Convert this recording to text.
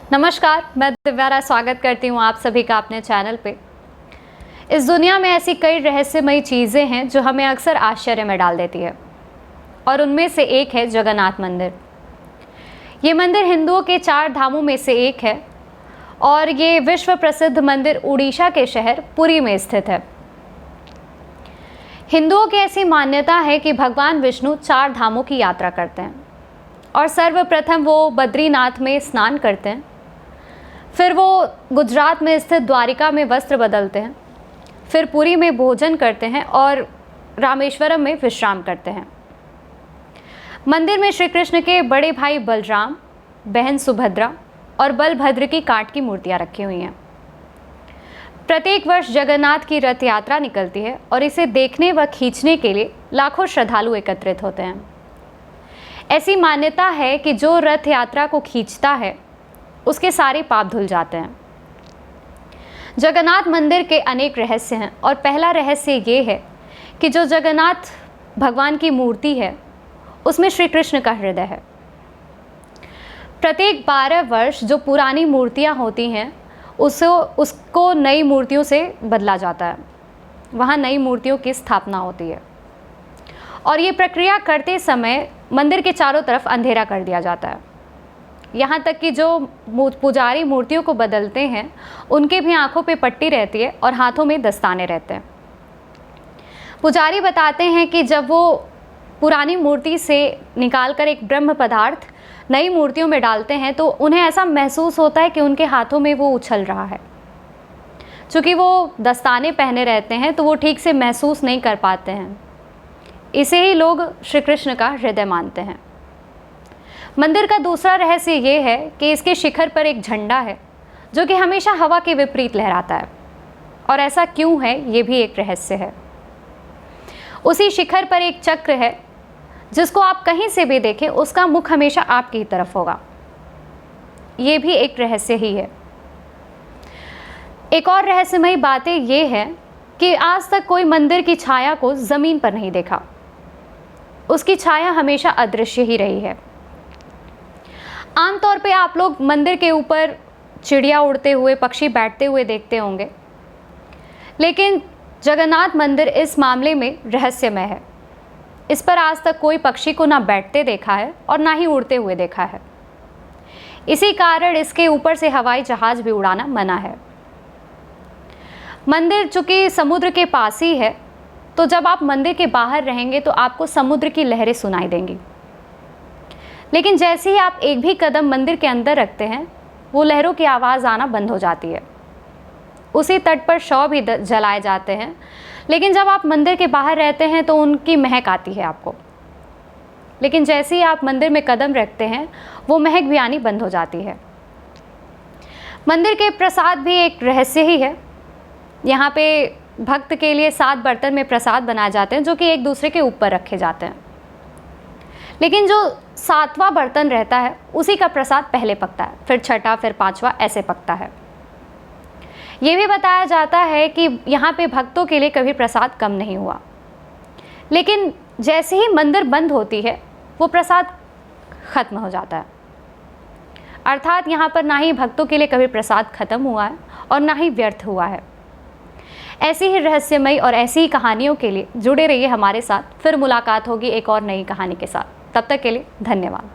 नमस्कार, मैं दिव्या स्वागत करती हूँ आप सभी का अपने चैनल पे। इस दुनिया में ऐसी कई रहस्यमयी चीज़ें हैं जो हमें अक्सर आश्चर्य में डाल देती है और उनमें से एक है जगन्नाथ मंदिर। ये मंदिर हिंदुओं के 4 धामों में से एक है और ये विश्व प्रसिद्ध मंदिर उड़ीसा के शहर पुरी में स्थित है। हिंदुओं की ऐसी मान्यता है कि भगवान विष्णु 4 धामों की यात्रा करते हैं और सर्वप्रथम वो बद्रीनाथ में स्नान करते हैं, फिर वो गुजरात में स्थित द्वारिका में वस्त्र बदलते हैं, फिर पुरी में भोजन करते हैं और रामेश्वरम में विश्राम करते हैं। मंदिर में श्री कृष्ण के बड़े भाई बलराम, बहन सुभद्रा और बलभद्र की काठ की मूर्तियां रखी हुई हैं। प्रत्येक वर्ष जगन्नाथ की रथ यात्रा निकलती है और इसे देखने व खींचने के लिए लाखों श्रद्धालु एकत्रित होते हैं। ऐसी मान्यता है कि जो रथ यात्रा को खींचता है उसके सारे पाप धुल जाते हैं। जगन्नाथ मंदिर के अनेक रहस्य हैं और पहला रहस्य ये है कि जो जगन्नाथ भगवान की मूर्ति है उसमें श्री कृष्ण का हृदय है। प्रत्येक 12 वर्ष जो पुरानी मूर्तियां होती हैं उसको नई मूर्तियों से बदला जाता है, वहाँ नई मूर्तियों की स्थापना होती है और ये प्रक्रिया करते समय मंदिर के चारों तरफ अंधेरा कर दिया जाता है। यहाँ तक कि जो पुजारी मूर्तियों को बदलते हैं उनके भी आंखों पे पट्टी रहती है और हाथों में दस्ताने रहते हैं। पुजारी बताते हैं कि जब वो पुरानी मूर्ति से निकालकर एक ब्रह्म पदार्थ नई मूर्तियों में डालते हैं तो उन्हें ऐसा महसूस होता है कि उनके हाथों में वो उछल रहा है। चूँकि वो दस्ताने पहने रहते हैं तो वो ठीक से महसूस नहीं कर पाते हैं। इसे ही लोग श्री कृष्ण का हृदय मानते हैं। मंदिर का दूसरा रहस्य ये है कि इसके शिखर पर एक झंडा है जो कि हमेशा हवा के विपरीत लहराता है और ऐसा क्यों है ये भी एक रहस्य है। उसी शिखर पर एक चक्र है जिसको आप कहीं से भी देखें उसका मुख हमेशा आपकी ही तरफ होगा, ये भी एक रहस्य ही है। एक और रहस्यमयी बातें ये है कि आज तक कोई मंदिर की छाया को ज़मीन पर नहीं देखा, उसकी छाया हमेशा अदृश्य ही रही है। आमतौर पे आप लोग मंदिर के ऊपर चिड़िया उड़ते हुए, पक्षी बैठते हुए देखते होंगे, लेकिन जगन्नाथ मंदिर इस मामले में रहस्यमय है। इस पर आज तक कोई पक्षी को ना बैठते देखा है और ना ही उड़ते हुए देखा है। इसी कारण इसके ऊपर से हवाई जहाज भी उड़ाना मना है। मंदिर चूँकि समुद्र के पास ही है तो जब आप मंदिर के बाहर रहेंगे तो आपको समुद्र की लहरें सुनाई देंगी, लेकिन जैसे ही आप एक भी कदम मंदिर के अंदर रखते हैं वो लहरों की आवाज़ आना बंद हो जाती है। उसी तट पर शव भी जलाए जाते हैं, लेकिन जब आप मंदिर के बाहर रहते हैं तो उनकी महक आती है आपको, लेकिन जैसे ही आप मंदिर में कदम रखते हैं वो महक भी आनी बंद हो जाती है। मंदिर के प्रसाद भी एक रहस्य ही है। यहाँ पे भक्त के लिए 7 बर्तन में प्रसाद बनाए जाते हैं जो कि एक दूसरे के ऊपर रखे जाते हैं, लेकिन जो 7वां बर्तन रहता है उसी का प्रसाद पहले पकता है, फिर 6ठा, फिर 5वां ऐसे पकता है। ये भी बताया जाता है कि यहाँ पे भक्तों के लिए कभी प्रसाद कम नहीं हुआ, लेकिन जैसे ही मंदिर बंद होती है वो प्रसाद खत्म हो जाता है। अर्थात यहाँ पर ना ही भक्तों के लिए कभी प्रसाद खत्म हुआ है और ना ही व्यर्थ हुआ है। ऐसी ही रहस्यमयी और ऐसी ही कहानियों के लिए जुड़े रहिए हमारे साथ। फिर मुलाकात होगी एक और नई कहानी के साथ। तब तक के लिए धन्यवाद।